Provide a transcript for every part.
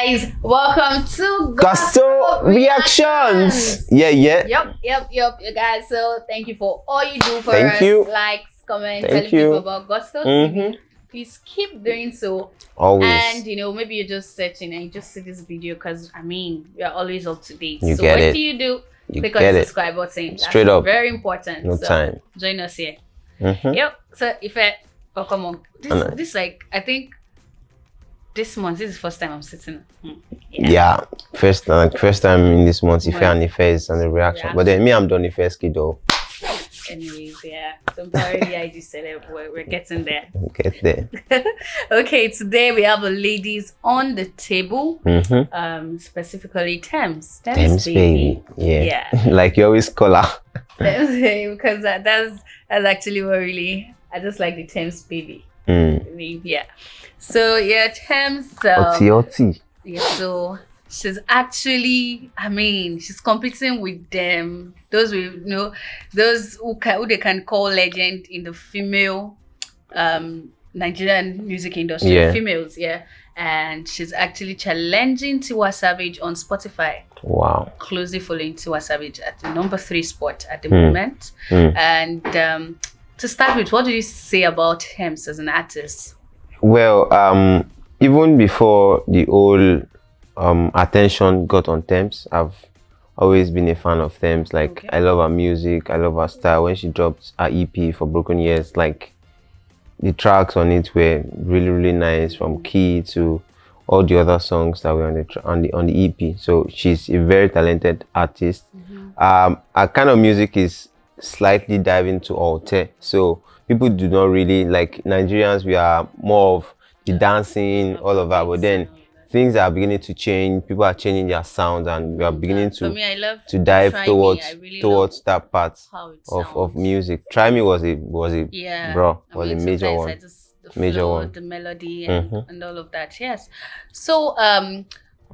guys, welcome to Gusto Reactions. Yeah. Yep, you guys. So thank you for all you do for us. Likes, comments, telling people about Gusto TV. Please keep doing so. Always. And maybe you're just searching and you just see this video because we are always up to date. You so get what it. do you do? You Click on the subscribe button. That's straight up. Very important. No time. Join us here. Yep. So come on. This like I think this month this is the first time I'm sitting. Yeah. First time in this month. Ife and Ife is on the reaction. But then me, I'm done the first kiddo. Anyways, yeah. Don't worry, I just said it. We're getting there. Get there. Okay, today we have the ladies on the table. Specifically Tems. Tems baby. Yeah. Like you always call her. Tems baby, because that's actually what really I just like the Tems baby. Yeah. So yeah, Tems. Oti. Yeah. So she's actually, she's competing with them. Those who they can call legend in the female Nigerian music industry. Yeah. Females, yeah. And she's actually challenging Tiwa Savage on Spotify. Wow. Closely following Tiwa Savage at the number 3 spot at the moment. And to start with, what do you say about Tems as an artist? Well, even before the whole attention got on Tems, I've always been a fan of Tems. Like I love her music, I love her style. When she dropped her EP for Broken Years, like the tracks on it were really nice, from Key to all the other songs that were on the EP. So she's a very talented artist. Her kind of music is slightly diving to alter. So people do not really like Nigerians. We are more of the dancing, all of that. But then things are beginning to change. People are changing their sounds, and we are beginning to dive towards that part of music. Try Me was a major one. The melody and all of that. Yes. So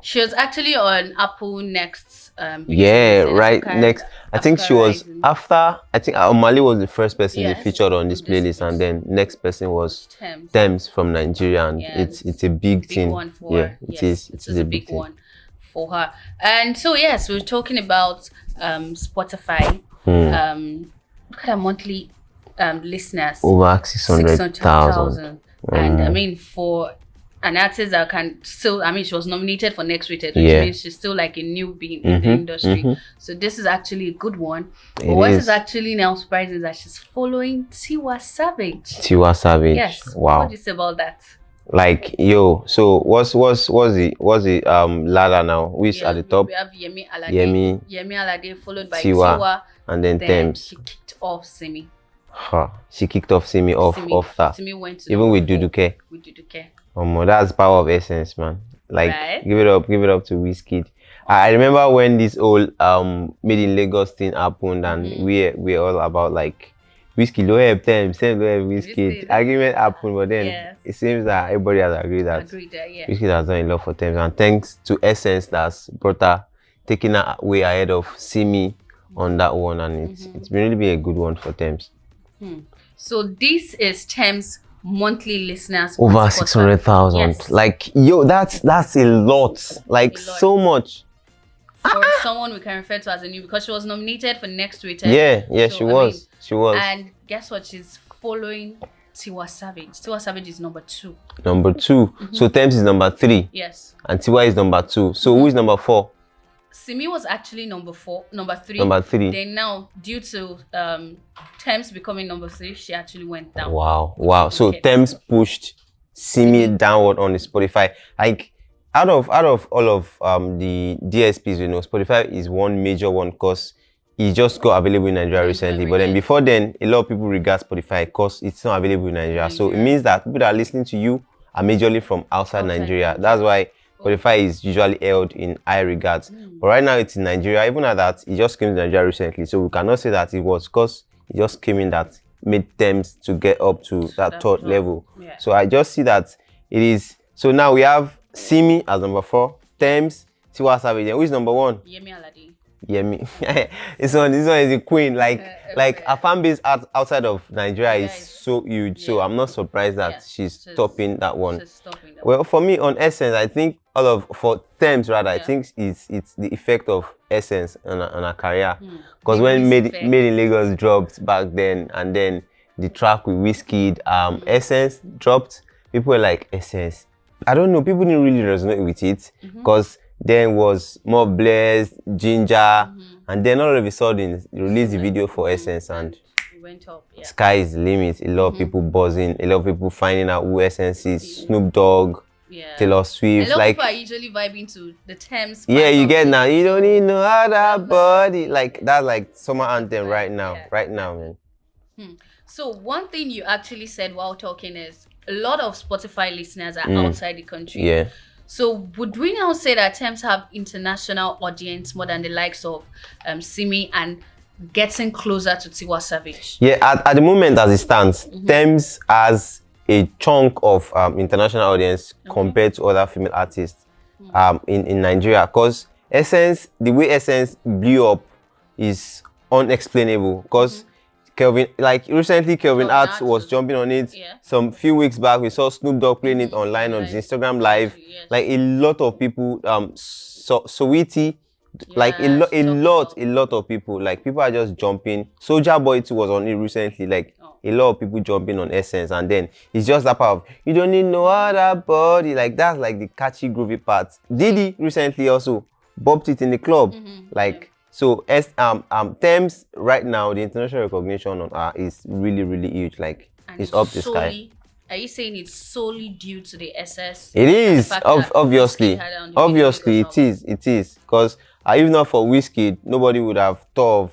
she was actually on Apple Next. Next. I think she was after. I think Omali was the first person they featured on this playlist, and then next person was Tems from Nigeria, and it's a big thing. It is. It's a big one for her. And so yes, we're talking about Spotify. Look at our monthly listeners, over 600,000. And for an artist that can still, she was nominated for Next Rated, which means she's still like a newbie in the industry. So this is actually a good one. But what is actually now surprising is that she's following Tiwa Savage. Yes. Wow. What do you say about that? Like so what's the ladder now? Which at the top? We have Yemi Alade followed by Tiwa, and then Tems. She kicked off Simi. She kicked off Simi off that. Simi went to even with Duduke. That's power of essence, man. Like give it up to Wizkid. I remember when this whole Made in Lagos thing happened, and we're all about like Wizkid don't help Tems, Tems don't help Wizkid. Argument happened, but then it seems that everybody has agreed that Wizkid has done a lot for Tems, and thanks to Essence that's brought her, taking her way ahead of Simi on that one, and it's really been a good one for Tems. So this is Tems monthly listeners over 600,000. Like that's a lot. Like so much. For someone we can refer to as a new, because she was nominated for Next Rated. Yeah, so, she was. And guess what? She's following Tiwa Savage. Tiwa Savage is number 2. So Tems is number 3. Yes. And Tiwa is number 2. So who is number 4? Simi was actually number 3. Then now, due to Tems becoming number 3, she actually went down. Wow. So Tems pushed Simi downward on the Spotify. Like out of all of the DSPs, Spotify is one major one because it just got available in Nigeria recently. But then before then, a lot of people regard Spotify because it's not available in Nigeria. So it means that people that are listening to you are majorly from outside Nigeria. That's why Spotify is usually held in high regards. But right now it's in Nigeria. Even at that, it just came to Nigeria recently. So we cannot say that it was because it just came in that made Tems to get up to that third level. So I just see that it is. So now we have Simi as number 4, Tems, Tiwa Savage. Who is number 1? Yemi Alade. Yemi. this one is a queen. Like her fan base outside of Nigeria is so huge. So I'm not surprised that she's topping that one. Well, for me on Essence, I think for Tems rather, I think it's the effect of Essence on her career. Because when Made in Lagos dropped back then, and then the track with Wizkid, Essence dropped, people were like, Essence. I don't know, people didn't really resonate with it because then was More Blessed, Ginger, and then all of a sudden released the video for Essence and it went up. Sky is the limit. A lot of people buzzing, a lot of people finding out who Essence is, Snoop Dogg, Taylor Swift. A lot of people are usually vibing to the Tems. Yeah, you get now. You don't need no other body. Like that's like summer anthem right now. Right now, man. So one thing you actually said while talking is a lot of Spotify listeners are outside the country. Yeah. So would we now say that Tems have international audience more than the likes of Simi and getting closer to Tiwa Savage? Yeah, at the moment as it stands, Tems has a chunk of international audience compared to other female artists in Nigeria. Because Essence, the way Essence blew up is unexplainable. Because Kelvin, like recently, Kelvin Hart was jumping on it. Some few weeks back, we saw Snoop Dogg playing it online on his Instagram Live. Like a lot of people, Sweetie, like a lot of people. Like people are just jumping. Soulja Boy too was on it recently. Like a lot of people jumping on Essence, and then it's just that part of you don't need no other body. Like that's like the catchy, groovy part. Diddy recently also bopped it in the club. So Tems right now, the international recognition on is really, really huge. Like it's up the sky. Are you saying it's solely due to the SS? It is, obviously. Obviously, it is. Because if not for Wizkid, nobody would have thought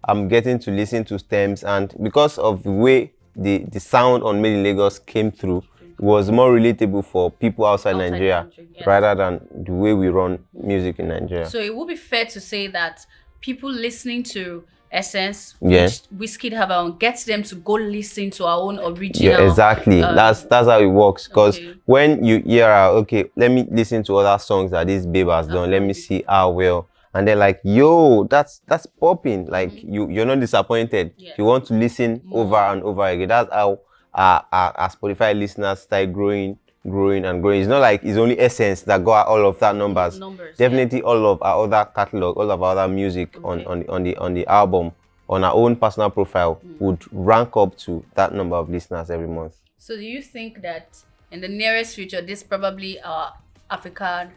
of getting to listen to Tems. And because of the way the sound on Made in Lagos came through, it was more relatable for people outside Nigeria rather than the way we run music in Nigeria. So it would be fair to say that people listening to Essence, which Wizkid have on, gets them to go listen to our own original. Yeah, exactly. That's how it works. Because when you hear, okay, let me listen to other songs that this babe has done. Let me see how well. And they're like, yo, that's popping. Like you're not disappointed. You want to listen over and over again. That's how our Spotify listeners start growing. It's not like it's only Essence that got all of that numbers. Definitely all of our other catalog, all of our other music on the album, on our own personal profile would rank up to that number of listeners every month. So do you think that in the nearest future, this probably our African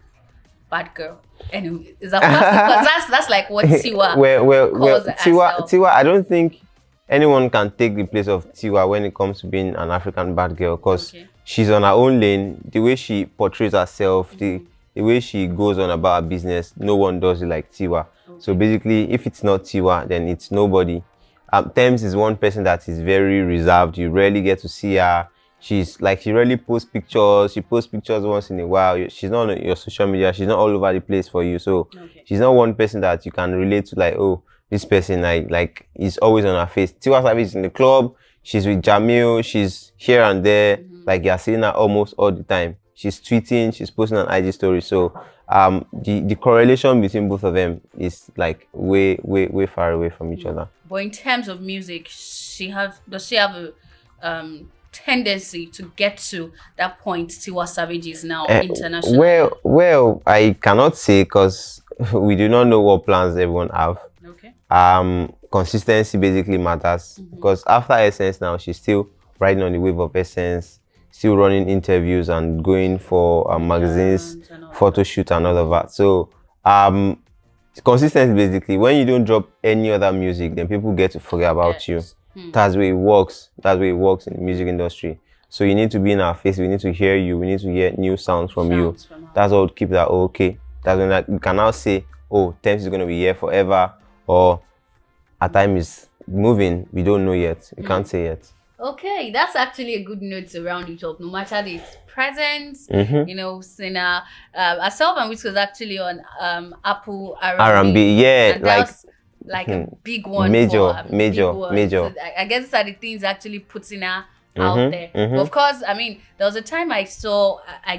bad girl? Anyway, is that because that's like what Tiwa well Tiwa, I don't think anyone can take the place of Tiwa when it comes to being an African bad girl, because she's on her own lane. The way she portrays herself, the way she goes on about her business, no one does it like Tiwa. So basically, if it's not Tiwa, then it's nobody. Tems is one person that is very reserved. You rarely get to see her. She rarely posts pictures. She posts pictures once in a while. She's not on your social media. She's not all over the place for you. So she's not one person that you can relate to, like, oh, this person like is always on her face. Tiwa Savage is in the club. She's with Jamil. She's here and there. Like you're seeing her almost all the time. She's tweeting. She's posting an IG story. So the correlation between both of them is like way far away from each other. But in terms of music, does she have a tendency to get to that point Tiwa Savage is now international? Well, I cannot say because we do not know what plans everyone have. Consistency basically matters, because after Essence now, she's still riding on the wave of Essence, still running interviews and going for magazines, photo shoot and all of that. So consistency basically, when you don't drop any other music, then people get to forget about you. That's the way it works. That's the way it works in the music industry. So you need to be in our face. We need to hear you. We need to hear new sounds from you. That's what would keep that okay. That's when you can now say, oh, Tems is going to be here forever, or our time is moving. We don't know yet. We can't say yet. Okay, that's actually a good note to round it up. No matter the presence, you know, Sina, herself and Wizkid was actually on Apple R&B. Yeah, and that's like a big one. Major. So I guess these are the things actually putting her out there. But of course, I mean, there was a time I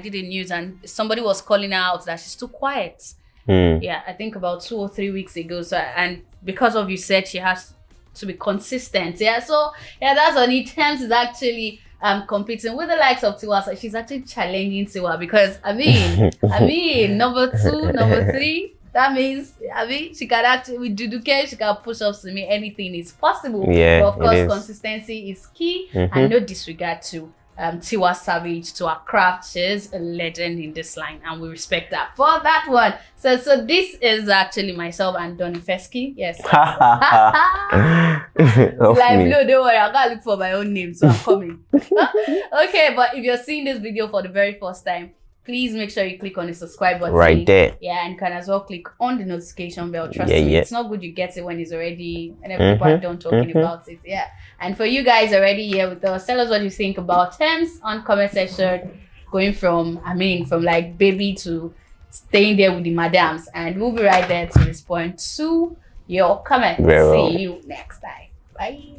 did a news and somebody was calling her out that she's too quiet. Yeah, I think about 2 or 3 weeks ago. So, and because of you said she has to be consistent. Yeah, so yeah, that's on it. Tems is actually competing with the likes of Tiwa. So she's actually challenging Tiwa because I mean, number 2, number 3. That means she can actually with Duduke, she can push ups to me. Anything is possible. Yeah, but of course, consistency is key, and no disregard to Tiwa Savage, to her craft. She's a legend in this line, and we respect that for that one. So this is actually myself and Donny Fesky. Yes. Like, no, don't worry, I gotta look for my own name, so I'm coming. Okay, but if you're seeing this video for the very first time, please make sure you click on the subscribe button right there. Yeah, and can as well click on the notification bell. Trust me, it's not good you get it when it's already and people are done talking about it. Yeah. And for you guys already here with us, tell us what you think about Tems on comment section. Going from like baby to staying there with the madams, and we'll be right there to respond to your comments. See you next time. Bye.